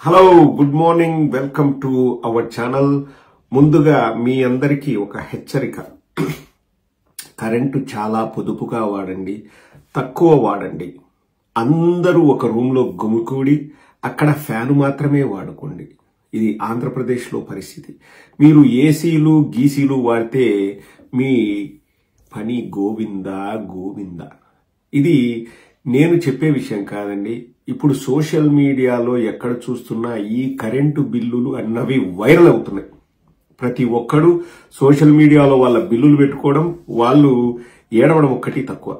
Hello good morning welcome to our channel. ముందుగా మీ అందరికీ ఒక హెచ్చరిక. కరెంటు చాలా పొదుపుగా వాడండి, తక్కువ వాడండి. అందరూ ఒక రూమ్ లో గుమికూడి అక్కడ ఫ్యాన్ మాత్రమే వాడుకోండి. ఇది ఆంధ్రప్రదేశ్లో పరిస్థితి. మీరు ఏసీలు గీసీలు వాడితే మీ పని గోవిందా గోవిందా. ఇది నేను చెప్పే విషయం కాదండి. ఇప్పుడు సోషల్ మీడియాలో ఎక్కడ చూస్తున్నా ఈ కరెంటు బిల్లులు అన్నవి వైరల్ అవుతున్నాయి. ప్రతి ఒక్కడు సోషల్ మీడియాలో వాళ్ళ బిల్లులు పెట్టుకోవడం, వాళ్ళు ఏడవడం ఒక్కటి తక్కువ.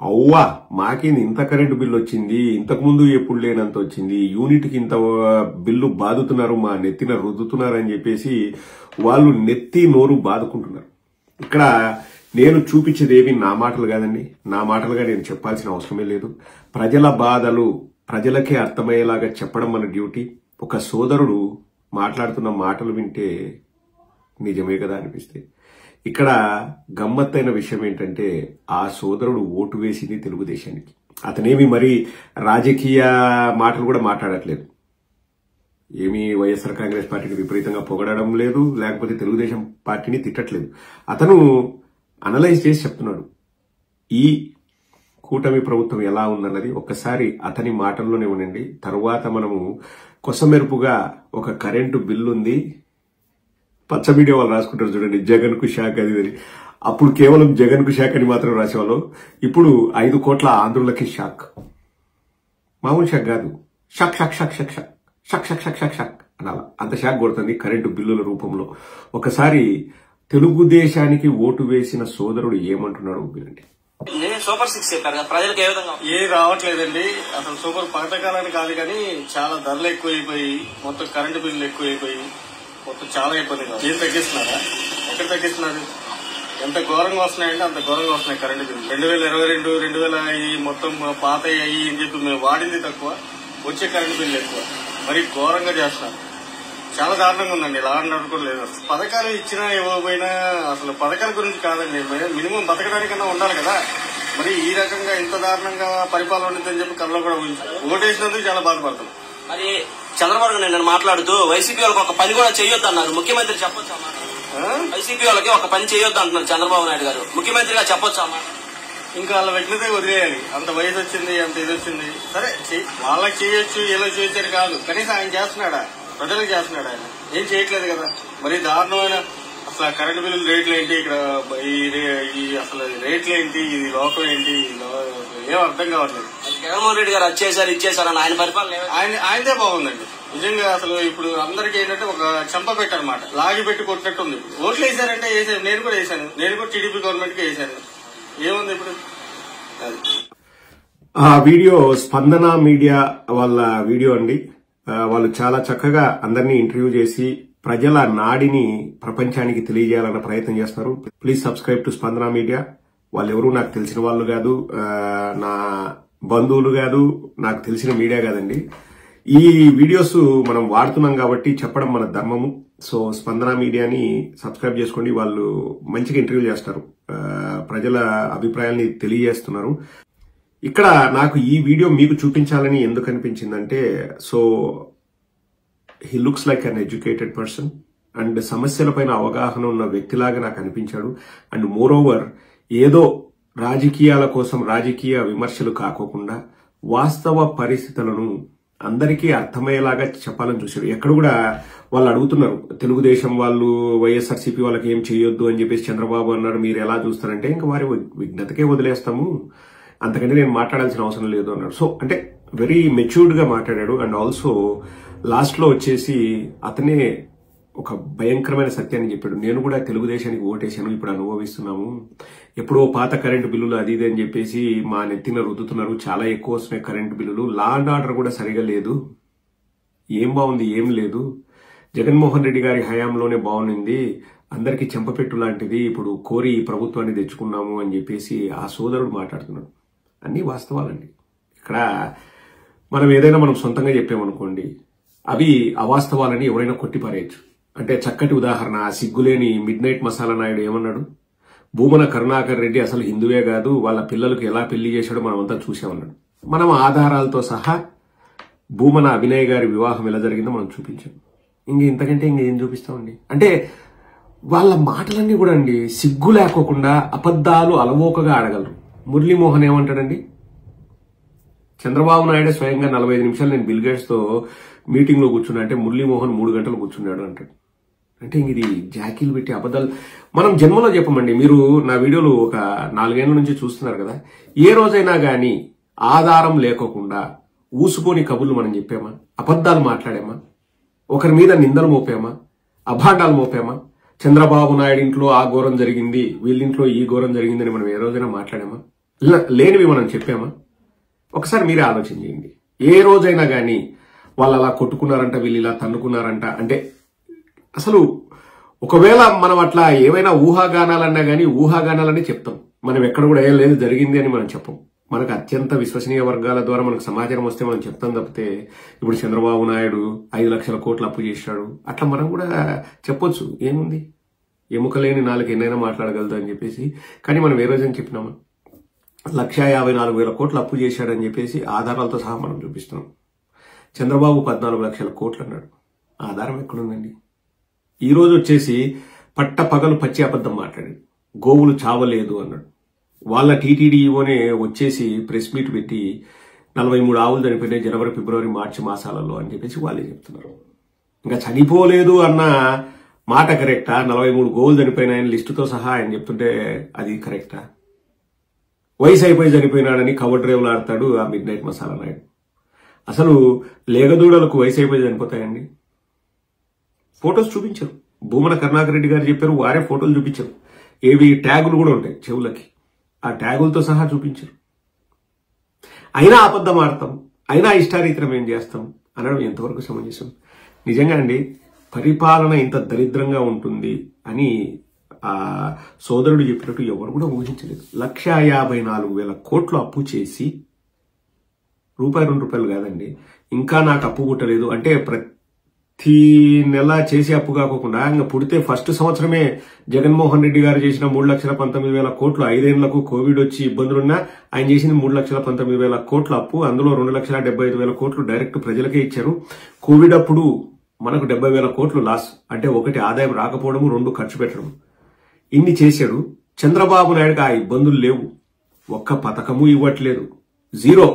అవ్వా మాకేంది ఇంత కరెంటు బిల్లు వచ్చింది, ఇంతకు ముందు ఎప్పుడు లేనంత వచ్చింది, యూనిట్కి ఇంత బిల్లు బాదుతున్నారు, మా నెత్తిన రుద్దుతున్నారు అని చెప్పేసి వాళ్ళు నెత్తి నోరు బాదుకుంటున్నారు. ఇక్కడ నేను చూపించేదేవి నా మాటలు కాదండి. నా మాటలుగా నేను చెప్పాల్సిన అవసరమే లేదు. ప్రజల బాధలు ప్రజలకే అర్థమయ్యేలాగా చెప్పడం మన డ్యూటీ. ఒక సోదరుడు మాట్లాడుతున్న మాటలు వింటే నిజమే కదా అనిపిస్తే. ఇక్కడ గమ్మత్తైన విషయం ఏంటంటే ఆ సోదరుడు ఓటు వేసింది తెలుగుదేశానికి. అతనేమి మరి రాజకీయ మాటలు కూడా మాట్లాడట్లేదు. ఏమీ వైఎస్ఆర్ కాంగ్రెస్ పార్టీని విపరీతంగా పొగడడం లేదు, లేకపోతే తెలుగుదేశం పార్టీని తిట్టట్లేదు. అతను అనలైజ్ చేసి చెప్తున్నాడు ఈ కూటమి ప్రభుత్వం ఎలా ఉందన్నది. ఒక్కసారి అతని మాటల్లోనే ఉండండి. తరువాత మనము కొసమెరుపుగా ఒక కరెంటు బిల్లు ఉంది, పచ్చ మీడియా వాళ్ళు రాసుకుంటారు చూడండి, జగన్ కు షాక్ అది. అప్పుడు కేవలం జగన్ కు షాక్ అని మాత్రం రాసేవాళ్ళు. ఇప్పుడు 5 కోట్ల ఆంధ్రులకి షాక్. మామూలు షాక్ కాదు, shock shock shock shock shock shock shock shock shock shock అనాల. అంత షాక్ కొడుతుంది కరెంటు బిల్లుల రూపంలో. ఒకసారి తెలుగుదేశానికి ఓటు వేసిన సోదరుడు ఏమంటున్నాడు వినండి. సూపర్ 6 చెప్పారు కదా, ప్రజలకు ఏ విధంగా ఏ రావట్లేదండి. అసలు సూపర్ పథకాలని కాదు కానీ చాలా ధరలు ఎక్కువైపోయి, మొత్తం కరెంటు బిల్లులు ఎక్కువైపోయి మొత్తం చాలా ఇబ్బంది. ఏం తగ్గిస్తున్నారా? ఎక్కడ తగ్గిస్తున్నారు? ఎంత ఘోరంగా వస్తున్నాయంటే అంత ఘోరంగా వస్తున్నాయి కరెంటు బిల్లు. 2022, 2000 మొత్తం పాత అయ్యి అని చెప్పి మేము వాడింది తక్కువ, వచ్చే కరెంటు బిల్లు ఎక్కువ. మరి ఘోరంగా చేస్తున్నారు. చాలా దారుణంగా ఉందండి. ఇలా కూడా లేదు. పథకాలు ఇచ్చినా ఇవ్వకపోయినా అసలు పథకాల గురించి కాదండి, మినిమం బతకడానికన్నా ఉండాలి కదా. మరి ఈ రకంగా ఇంత దారుణంగా పరిపాలన ఉంటుందని చెప్పి కళ్ళలో కూడా ఓటేసినందుకు చాలా బాధపడతాం. మరి చంద్రబాబు నేను మాట్లాడుతూ వైసీపీ వాళ్ళకి ఒక పని కూడా చేయొద్దు అన్నారు. ముఖ్యమంత్రి చెప్పొచ్చు అన్నమాట. వైసీపీ వాళ్ళకి ఒక పని చేయొద్దు అంటున్నారు చంద్రబాబు నాయుడు గారు. ముఖ్యమంత్రిగా చెప్పొచ్చు అన్నమాట. ఇంకా వాళ్ళ వ్యక్తిగత వదిలేయాలి. అంత వయసు వచ్చింది, అంత ఇది వచ్చింది, సరే వాళ్ళకి చేయొచ్చు, ఇలా చేయొచ్చని కాదు. కనీసం ఆయన చేస్తున్నాడా? ప్రజలకు చేస్తున్నాడు. ఆయన ఏం చేయట్లేదు కదా. మరి దారుణమైన అసలు కరెంటు బిల్లుల రేట్లు ఏంటి, ఇక్కడ ఈ అసలు రేట్లు ఏంటి, ఇది లోకం ఏంటి, ఏం అర్థం కావట్లేదు. జగన్మోహన్ రెడ్డి గారు వచ్చేసారు ఇచ్చేసారు అని ఆయన పరిపాలన ఆయనదే బాగుందండి నిజంగా. అసలు ఇప్పుడు అందరికీ ఏంటంటే ఒక చెంప పెట్టనమాట, లాగి పెట్టి కొట్టినట్టు ఉంది. ఓట్లు వేసారంటే వేసాను, నేను కూడా వేసాను, నేను కూడా టీడీపీ గవర్నమెంట్ కి వేసాను. ఏముంది ఇప్పుడు? ఆ వీడియో స్పందన మీడియా వాళ్ళ వీడియో అండి. వాళ్ళు చాలా చక్కగా అందరినీ ఇంటర్వ్యూ చేసి ప్రజల నాడిని ప్రపంచానికి తెలియజేయాలన్న ప్రయత్నం చేస్తున్నారు. ప్లీజ్ సబ్స్క్రైబ్ టు స్పందన మీడియా. వాళ్ళు ఎవరు నాకు తెలిసిన వాళ్ళు కాదు, నా బంధువులు కాదు, నాకు తెలిసిన మీడియా కాదండి. ఈ వీడియోస్ మనం వాడుతున్నాం కాబట్టి చెప్పడం మన ధర్మము. సో స్పందన మీడియాని సబ్స్క్రైబ్ చేసుకోండి. వాళ్ళు మంచిగా ఇంటర్వ్యూ చేస్తారు, ప్రజల అభిప్రాయాల్ని తెలియజేస్తున్నారు. ఇక్కడ నాకు ఈ వీడియో మీకు చూపించాలని ఎందుకు అనిపించిందంటే, so he looks like an educated person and సమస్యలపైన అవగాహన ఉన్న వ్యక్తిలాగా నాకు అనిపించాడు. అండ్ మోర్ ఓవర్ ఏదో రాజకీయాల కోసం రాజకీయ విమర్శలు కాకోకుండా వాస్తవ పరిస్థితులను అందరికీ అర్థమయ్యేలాగా చెప్పాలని చూశారు. ఎక్కడ కూడా వాళ్ళు అడుగుతున్నారు, తెలుగుదేశం వాళ్ళు వైఎస్ఆర్సీపీ వాళ్ళకి ఏం చేయొద్దు అని చెప్పేసి చంద్రబాబు అన్నారు, మీరు ఎలా చూస్తారంటే ఇంకా వారి విఘ్నతకే వదిలేస్తాము, అంతకంటే నేను మాట్లాడాల్సిన అవసరం లేదు అన్నాడు. సో అంటే వెరీ మెచ్యూర్డ్ గా మాట్లాడాడు. అండ్ ఆల్సో లాస్ట్ లో వచ్చేసి అతనే ఒక భయంకరమైన సత్యాన్ని చెప్పాడు. నేను కూడా తెలుగుదేశానికి ఓటేశాను, ఇప్పుడు అనుభవిస్తున్నాము. ఎప్పుడో పాత కరెంటు బిల్లులు అది ఇది అని చెప్పేసి మా నెత్తిన రుద్దుతున్నారు, చాలా ఎక్కువ వస్తున్నాయి కరెంటు బిల్లులు, లా అండ్ ఆర్డర్ కూడా సరిగా లేదు, ఏం బాగుంది ఏం లేదు, జగన్మోహన్ రెడ్డి గారి హయాంలోనే బాగుంది, అందరికీ చెంపపెట్టు లాంటిది ఇప్పుడు కోరి ప్రభుత్వాన్ని తెచ్చుకున్నాము అని చెప్పేసి ఆ సోదరుడు మాట్లాడుతున్నాడు. అన్ని వాస్తవాలండి. ఇక్కడ మనం ఏదైనా మనం సొంతంగా చెప్పామనుకోండి, అవి అవాస్తవాలని ఎవరైనా కొట్టిపారేయచ్చు. అంటే చక్కటి ఉదాహరణ, సిగ్గులేని మిడ్ నైట్ మసాలా నాయుడు ఏమన్నాడు, భూమన కరుణాకర్ రెడ్డి అసలు హిందువే కాదు, వాళ్ళ పిల్లలకు ఎలా పెళ్లి చేశాడో మనం అంతా చూసామన్నాడు. మనం ఆధారాలతో సహా భూమన అభినయ్ గారి వివాహం ఎలా జరిగిందో మనం చూపించాం. ఇంతకంటే ఇంకేం చూపిస్తామండి? అంటే వాళ్ళ మాటలన్నీ కూడా అండి సిగ్గు లేకోకుండా అబద్ధాలు అలవోకగా ఆడగలరు. మురళీమోహన్ ఏమంటాడండి, చంద్రబాబు నాయుడు స్వయంగా 45 నిమిషాలు నేను బిల్ గేట్స్ తో మీటింగ్ లో కూర్చున్నా అంటే మురళీమోహన్ 3 గంటలు కూర్చున్నాడు అంటాడు. అంటే ఇది జాకీలు పెట్టి అబద్ధాలు మనం జన్మలో చెప్పమండి. మీరు నా వీడియోలు ఒక 4 ఏళ్ల నుంచి చూస్తున్నారు కదా, ఏ రోజైనా గానీ ఆధారం లేకోకుండా ఊసుకొని కబుర్లు మనం చెప్పామా? అబద్ధాలు మాట్లాడామా? ఒకరి మీద నిందలు మోపామా? అభాండాలు మోపామా? చంద్రబాబు నాయుడు ఇంట్లో ఆ ఘోరం జరిగింది, వీళ్ళింట్లో ఈ ఘోరం జరిగిందని మనం ఏ రోజైనా మాట్లాడామా? లేనివి మనం చెప్పామా? ఒకసారి మీరే ఆలోచన చేయండి. ఏ రోజైనా గానీ వాళ్ళు అలా కొట్టుకున్నారంట, వీళ్ళు ఇలా తన్నుకున్నారంట అంటే అసలు ఒకవేళ మనం అట్లా ఏమైనా ఊహాగానాలన్నా గానీ ఊహాగానాలని చెప్తాం. మనం ఎక్కడ కూడా ఏం లేదు జరిగింది అని మనం చెప్పం. మనకు అత్యంత విశ్వసనీయ వర్గాల ద్వారా మనకు సమాచారం వస్తే మనం చెప్తాం తప్పితే ఇప్పుడు చంద్రబాబు నాయుడు 5 లక్షల కోట్లు అప్పు చేశాడు అట్లా మనం కూడా చెప్పొచ్చు. ఏముంది, ఎముక లేని నాలుగు ఎన్నైనా మాట్లాడగలదు అని చెప్పేసి. కానీ మనం ఏ రోజని చెప్పినామా? 1,54,000 కోట్లు అప్పు చేశాడని చెప్పేసి ఆధారాలతో సహా మనం చూపిస్తున్నాం. చంద్రబాబు 14 లక్షల కోట్లు అన్నాడు. ఆధారం ఎక్కడుందండి? ఈ రోజు వచ్చేసి పట్ట పగలు పచ్చి అబద్ధం మాట్లాడాడు. గోవులు చావలేదు అన్నాడు. వాళ్ళ టీటీడీఓనే వచ్చేసి ప్రెస్ మీట్ పెట్టి 43 ఆవులు చనిపోయినాయి జనవరి, ఫిబ్రవరి, మార్చి మాసాలలో అని చెప్పేసి వాళ్ళే చెప్తున్నారు. ఇంకా చనిపోలేదు అన్న మాట కరెక్టా? 43 గోవులు చనిపోయినాయని లిస్టుతో సహా ఆయన చెప్తుంటే అది కరెక్టా? వయసు అయిపోయి చనిపోయినాడని కవర్ డ్రైవ్లు ఆడతాడు ఆ మిడ్ నైట్ మసాలా నాయుడు. అసలు లేగదూడలకు వయసు అయిపోయి చనిపోతాయండి? ఫోటోస్ చూపించారు. భూమన కరుణాకర్ రెడ్డి గారు చెప్పారు, వారే ఫోటోలు చూపించారు. ఏవి ట్యాగులు కూడా ఉంటాయి చెవులకి, ఆ ట్యాగులతో సహా చూపించారు. అయినా అబద్ధం ఆడతాం, అయినా ఇష్టారీతనం ఏం చేస్తాం అనడం ఎంతవరకు సమంజసం? నిజంగా అండి పరిపాలన ఇంత దరిద్రంగా ఉంటుంది అని ఆ సోదరుడు చెప్పినట్టు ఎవరు కూడా ఊహించలేదు. 1,54,000 కోట్లు అప్పు చేసి ₹2 కాదండి, ఇంకా నాకు అప్పు పుట్టలేదు అంటే ప్రతి నెల చేసే అప్పు కాకుండా ఇంకా పుడితే ఫస్ట్ సంవత్సరమే జగన్మోహన్ రెడ్డి గారు చేసిన 3,19,000 కోట్లు, 5 ఏళ్లకు కోవిడ్ వచ్చి ఇబ్బందులున్నా ఆయన చేసిన 3,19,000 కోట్ల అప్పు, అందులో 2,75,000 కోట్లు డైరెక్ట్ ప్రజలకే ఇచ్చారు. కోవిడ్ అప్పుడు మనకు 70,000 కోట్లు లాస్, అంటే 1 ఆదాయం రాకపోవడము, 2 ఖర్చు పెట్టడం, ఇన్ని చేశాడు. చంద్రబాబు నాయుడుకి ఆ ఇబ్బందులు లేవు, ఒక్క పథకము ఇవ్వట్లేదు, జీరో.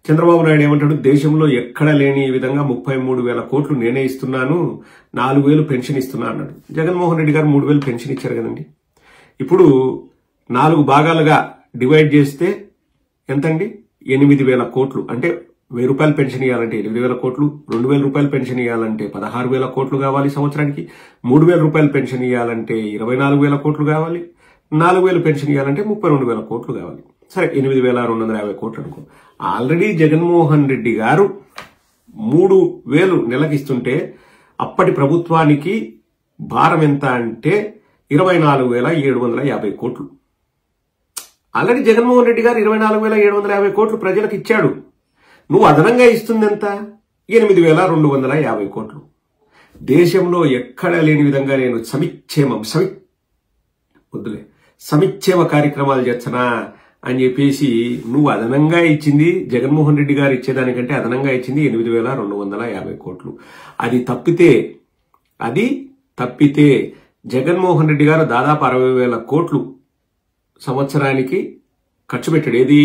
చంద్రబాబు నాయుడు ఏమంటాడు, దేశంలో ఎక్కడ లేని విధంగా 33,000 కోట్లు నేనే ఇస్తున్నాను, 4,000 పెన్షన్ ఇస్తున్నా అన్నాడు. జగన్మోహన్ రెడ్డి గారు 3,000 పెన్షన్ ఇచ్చారు కదండి. ఇప్పుడు 4 భాగాలుగా డివైడ్ చేస్తే ఎంతండి? 8,000 కోట్లు. అంటే ₹1,000 పెన్షన్ ఇవ్వాలంటే 8,000 కోట్లు, ₹2,000 పెన్షన్ ఇవ్వాలంటే 16,000 కోట్లు కావాలి సంవత్సరానికి, ₹3,000 పెన్షన్ ఇవ్వాలంటే 24,000 కోట్లు కావాలి, 4,000 పెన్షన్ ఇవ్వాలంటే 32,000 కోట్లు కావాలి. సరే 8,250 కోట్లు అనుకో. ఆల్రెడీ జగన్మోహన్ రెడ్డి గారు 3,000 నెలకిస్తుంటే అప్పటి ప్రభుత్వానికి భారం ఎంత అంటే 24,750 కోట్లు. ఆల్రెడీ జగన్మోహన్ రెడ్డి గారు 24,750 కోట్లు ప్రజలకు ఇచ్చాడు. నువ్వు అదనంగా ఇస్తుంది ఎంత? 8,250 కోట్లు. దేశంలో ఎక్కడ లేని విధంగా నేను సమిక్షేమ కార్యక్రమాలు చేస్తున్నా అని చెప్పేసి నువ్వు అదనంగా ఇచ్చింది, జగన్మోహన్ రెడ్డి గారు ఇచ్చేదానికంటే అదనంగా ఇచ్చింది 8,250 కోట్లు. అది తప్పితే జగన్మోహన్ రెడ్డి గారు దాదాపు 60,000 కోట్లు సంవత్సరానికి ఖర్చు పెట్టాడు. ఏది?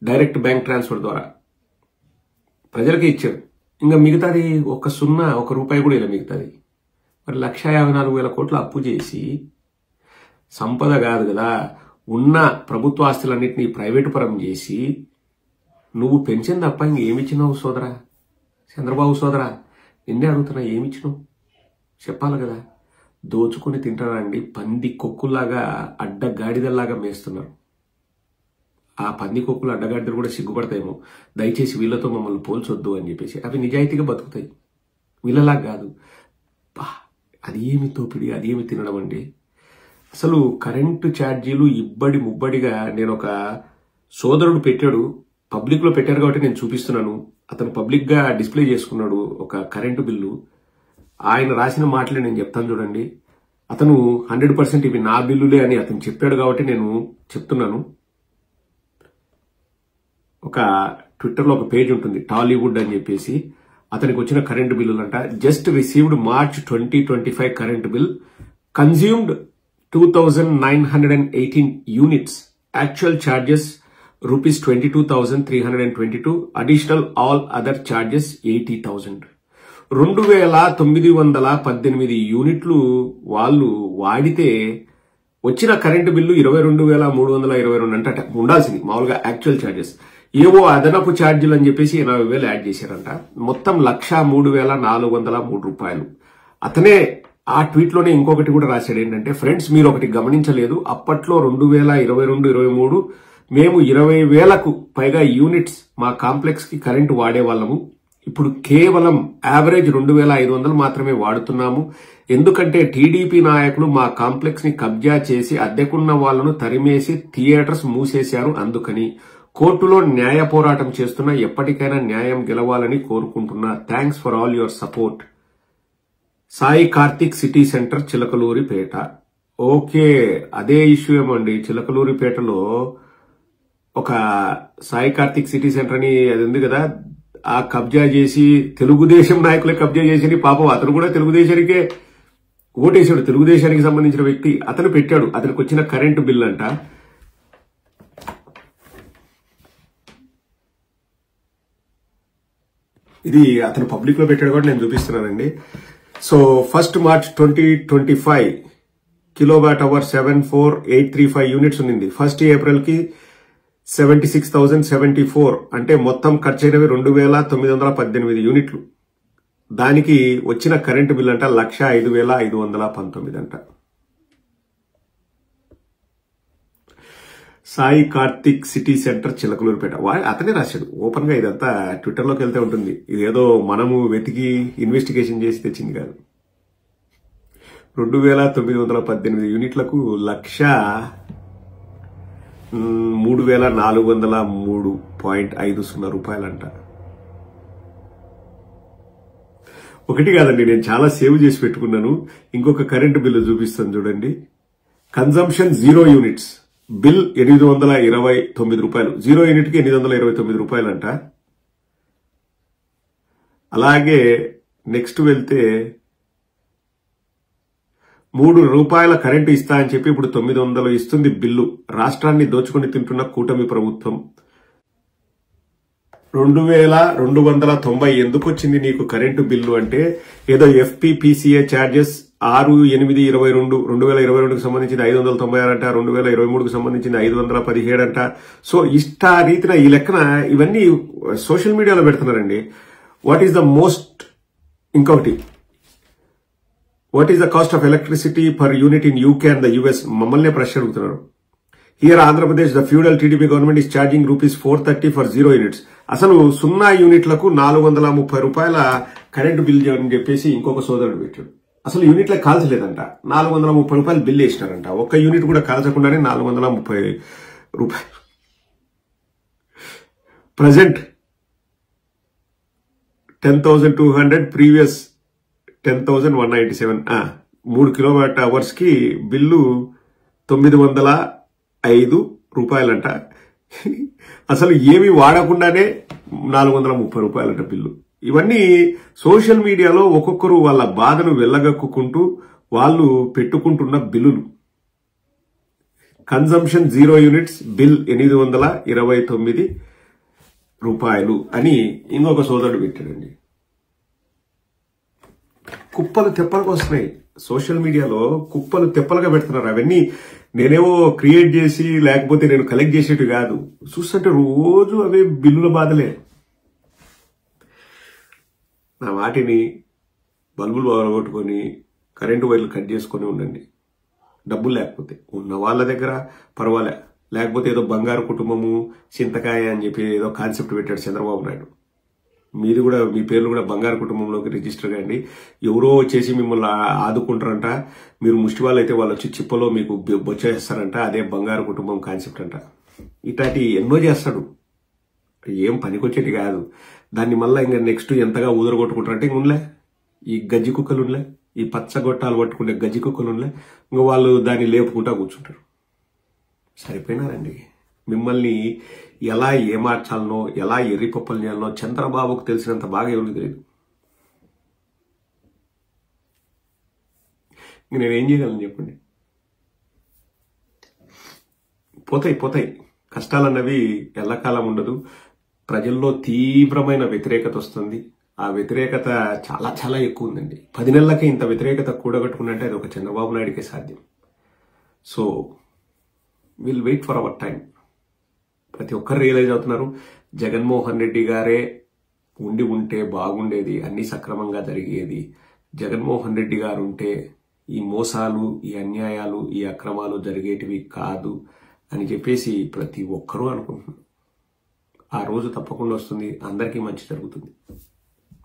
డైరెక్ట్ బ్యాంక్ ట్రాన్స్ఫర్ ద్వారా ప్రజలకే ఇచ్చాడు. ఇంకా మిగతాది ₹1 కూడా ఇలా మిగతాది. మరి 1,54,000 కోట్లు అప్పు చేసి సంపద కాదు కదా, ఉన్న ప్రభుత్వ ఆస్తులన్నింటినీ ప్రైవేటు పరం చేసి నువ్వు పెన్షన్ తప్ప ఇంకేమిచ్చినావు సోదరా? చంద్రబాబు సోదరా, నిన్నే అడుగుతున్నా, ఏమిచ్చినావు చెప్పాలి కదా. దోచుకుని తింటారండి, పంది కొక్కుల్లాగా అడ్డగాడిదల్లాగా మేస్తున్నారు. ఆ పంది కొక్కులు అడ్డగాడిదలు కూడా సిగ్గుపడతాయేమో, దయచేసి వీళ్ళతో మమ్మల్ని పోల్చొద్దు అని చెప్పేసి. అవి నిజాయితీగా బతుకుతాయి, వీళ్ళలా కాదు. అది ఏమి తోపిడి, అది ఏమి తినడం అండి. అసలు కరెంటు ఛార్జీలు ఇబ్బడి ముబ్బడిగా నేను ఒక సోదరుడు పెట్టాడు, పబ్లిక్ లో పెట్టారు కాబట్టి నేను చూపిస్తున్నాను. అతను పబ్లిక్ గా డిస్ప్లే చేసుకున్నాడు ఒక కరెంటు బిల్లు. ఆయన రాసిన మాటలే నేను చెప్తాను చూడండి. అతను 100% ఇవి నా బిల్లులే అని అతను చెప్పాడు కాబట్టి నేను చెప్తున్నాను. ఒక ట్విట్టర్లో ఒక పేజ్ ఉంటుంది టాలీవుడ్ అని చెప్పేసి. అతనికి వచ్చిన కరెంటు బిల్లులంట. Just received March 2025 current bill. Consumed 2,918 units. Actual charges rupees 22,322. Additional all other charges 80,000. 2,918 యూనిట్లు వాళ్ళు వాడితే వచ్చిన కరెంటు బిల్లు 22,322 అంట ఉండాల్సింది మామూలుగా యాక్చువల్ ఛార్జెస్. ఏవో అదనపు ఛార్జీలు అని చెప్పేసి 80,000 యాడ్ చేశారంట. మొత్తం 1,03,403 రూపాయలు. అతనే ఆ ట్వీట్ లోనే ఇంకొకటి కూడా రాశాడు ఏంటంటే, ఫ్రెండ్స్ మీరు ఒకటి గమనించలేదు, అప్పట్లో 2022-23 మేము 20,000కు పైగా యూనిట్స్ మా కాంప్లెక్స్ కి కరెంటు వాడేవాళ్ళము. ఇప్పుడు కేవలం యావరేజ్ 2,500 మాత్రమే వాడుతున్నాము. ఎందుకంటే టీడీపీ నాయకులు మా కాంప్లెక్స్ ని కబ్జా చేసి అద్దెకున్న వాళ్లను తరిమేసి థియేటర్స్ మూసేశారు. అందుకని కోర్టులో న్యాయ పోరాటం చేస్తున్నా, ఎప్పటికైనా న్యాయం గెలవాలని కోరుకుంటున్నా. Thanks for all your support. Sai Karthik city centre Chilakaluripet. Okay, అదే ఇష్యూ ఏమండి. చిలకలూరిపేటలో ఒక సాయి కార్తిక్ సిటీ సెంటర్ అని అది ఉంది కదా, ఆ కబ్జా చేసి తెలుగుదేశం నాయకులే కబ్జా చేసి, పాపం అతను కూడా తెలుగుదేశానికే ఓటేశాడు. తెలుగుదేశానికి సంబంధించిన వ్యక్తి అతను పెట్టాడు. అతనికి వచ్చిన కరెంటు బిల్ అంట. ఇది అతను పబ్లిక్ లో పెట్టాడు కూడా నేను చూపిస్తున్నానండి. So 1 March 2025 kilowatt hour 74,835 units ఉంది. 1 ఏప్రిల్ కి 76,074 అంటే మొత్తం ఖర్చయినవి 2,918 యూనిట్లు. దానికి వచ్చిన కరెంటు బిల్ అంట 1,05,519 అంట. Sai Karthik city centre Chilakaluripet. అతనే రాశాడు ఓపెన్ గా. ఇదంతా ట్విట్టర్ లోకి వెళ్తే ఉంటుంది. ఇదేదో మనము వెతికి ఇన్వెస్టిగేషన్ చేసి తెచ్చింది కాదు. 2,918 యూనిట్లకు 3,403.50 రూపాయలంట. ఒకటి కాదండి, నేను చాలా సేవ్ చేసి పెట్టుకున్నాను. ఇంకొక కరెంటు బిల్లు చూపిస్తాను చూడండి. కన్జంప్షన్ 0 యూనిట్స్ బిల్ 829 రూపాయలు. 0 యూనిట్ కి 829 రూపాయలంట. అలాగే నెక్స్ట్ వెళ్తే 3 రూపాయల కరెంటు ఇస్తా అని చెప్పి ఇప్పుడు 900 ఇస్తుంది బిల్లు. రాష్ట్రాన్ని దోచుకుని తింటున్న కూటమి ప్రభుత్వం. 2,290 ఎందుకు వచ్చింది నీకు కరెంటు బిల్లు అంటే, ఏదో FPPCA ఛార్జెస్ 6,822 2022కి సంబంధించింది 596 అంట, 2023కి సంబంధించింది 517 అంట. సో ఇష్ట రీతిన ఈ లెక్కన ఇవన్నీ సోషల్ మీడియాలో పెడుతున్నారండి. వాట్ ఈస్ ద మోస్ట్ ఇంకొకటి, what is the cost of electricity per unit in UK and the US? మమ్మల్నే ప్రశ్న అడుగుతున్నారు. Here Andhra Pradesh the feudal TDP government is charging rupees 430 for 0 units. అసలు 0 యూనిట్లకు 430 రూపాయల కరెంటు బిల్ అని చెప్పేసి ఇంకొక సోదరుడు పెట్టాడు. అసలు యూనిట్లకు కాల్చలేదంట, 430 రూపాయలు బిల్ వేసినారంట. ఒక్క యూనిట్ కూడా కాల్చకుండానే 430 రూపాయలు. Present 10,200, previous 10,197. 3 కిలోవాట్ అవర్స్ కి బిల్లు 905 రూపాయలంట. అసలు ఏమి వాడకుండానే 430 రూపాయలంట బిల్లు. ఇవన్నీ సోషల్ మీడియాలో ఒక్కొక్కరు వాళ్ళ బాధను వెళ్ళగక్కుకుంటూ వాళ్ళు పెట్టుకుంటున్న బిల్లులు. కన్జంప్షన్ 0 యూనిట్స్ బిల్ 829 రూపాయలు అని ఇంకొక సోదరుడు పెట్టాడండి. కుప్పలు తెప్పలకు వస్తున్నాయి సోషల్ మీడియాలో, కుప్పలు తెప్పలుగా పెడుతున్నారు. అవన్నీ నేనేమో క్రియేట్ చేసి లేకపోతే నేను కలెక్ట్ చేసేట్టు కాదు. చూస్తుంటే రోజు అవే బిల్లుల బాధలే. నా వాటిని బల్బులు పగలగొట్టుకొని కరెంటు వైర్లు కట్ చేసుకొని ఉండండి. డబ్బులు లేకపోతే ఉన్న వాళ్ళ దగ్గర పర్వాలే, లేకపోతే ఏదో బంగారు కుటుంబము చింతకాయ అని చెప్పి ఏదో కాన్సెప్ట్ పెట్టాడు చంద్రబాబు నాయుడు. మీది కూడా, మీ పేర్లు కూడా బంగారు కుటుంబంలోకి రిజిస్టర్ కాండి. ఎవరో వచ్చేసి మిమ్మల్ని ఆదుకుంటారంట. మీరు ముష్టి వాళ్ళు అయితే వాళ్ళు వచ్చి చిప్పలో మీకు బొచ్చేస్తారంట. అదే బంగారు కుటుంబం కాన్సెప్ట్ అంట. ఇట్లాంటి ఎన్నో చేస్తాడు. ఏం పనికొచ్చేటి కాదు. దాన్ని మళ్ళా ఇంకా నెక్స్ట్ ఎంతగా ఊదరగొట్టుకుంటారంటే ఇంక ఉండలే ఈ గజ్జి కుక్కలు ఉండలే, ఈ పచ్చగొట్టాలు పట్టుకునే గజ్జి కుక్కలు ఉండలే, ఇంకా వాళ్ళు దాన్ని లేపుకుంటా కూర్చుంటారు. సరిపోయినారండి. మిమ్మల్ని ఎలా ఏమార్చాలనో, ఎలా ఎర్రిపప్పలు చేయాలనో చంద్రబాబుకు తెలిసినంత బాగా ఎవరికి తెలియదు. నేనేం చేయగలను చెప్పండి? పోతాయి. కష్టాలన్నవి ఎల్లకాలం ఉండదు. ప్రజల్లో తీవ్రమైన వ్యతిరేకత వస్తుంది. ఆ వ్యతిరేకత చాలా చాలా ఎక్కువ ఉందండి. 10 నెలలకే ఇంత వ్యతిరేకత కూడగట్టుకున్నట్టే అది ఒక చంద్రబాబు నాయుడికే సాధ్యం. So will wait for our time. ప్రతి ఒక్కరు రియలైజ్ అవుతున్నారు, జగన్మోహన్ రెడ్డి గారే ఉంటే బాగుండేది, అన్ని సక్రమంగా జరిగేది. జగన్మోహన్ రెడ్డి గారు ఉంటే ఈ మోసాలు, ఈ అన్యాయాలు, ఈ అక్రమాలు జరిగేటివి కాదు అని చెప్పేసి ప్రతి ఒక్కరూ అనుకుంటున్నారు. ఆ రోజు తప్పకుండా వస్తుంది. అందరికీ మంచి జరుగుతుంది.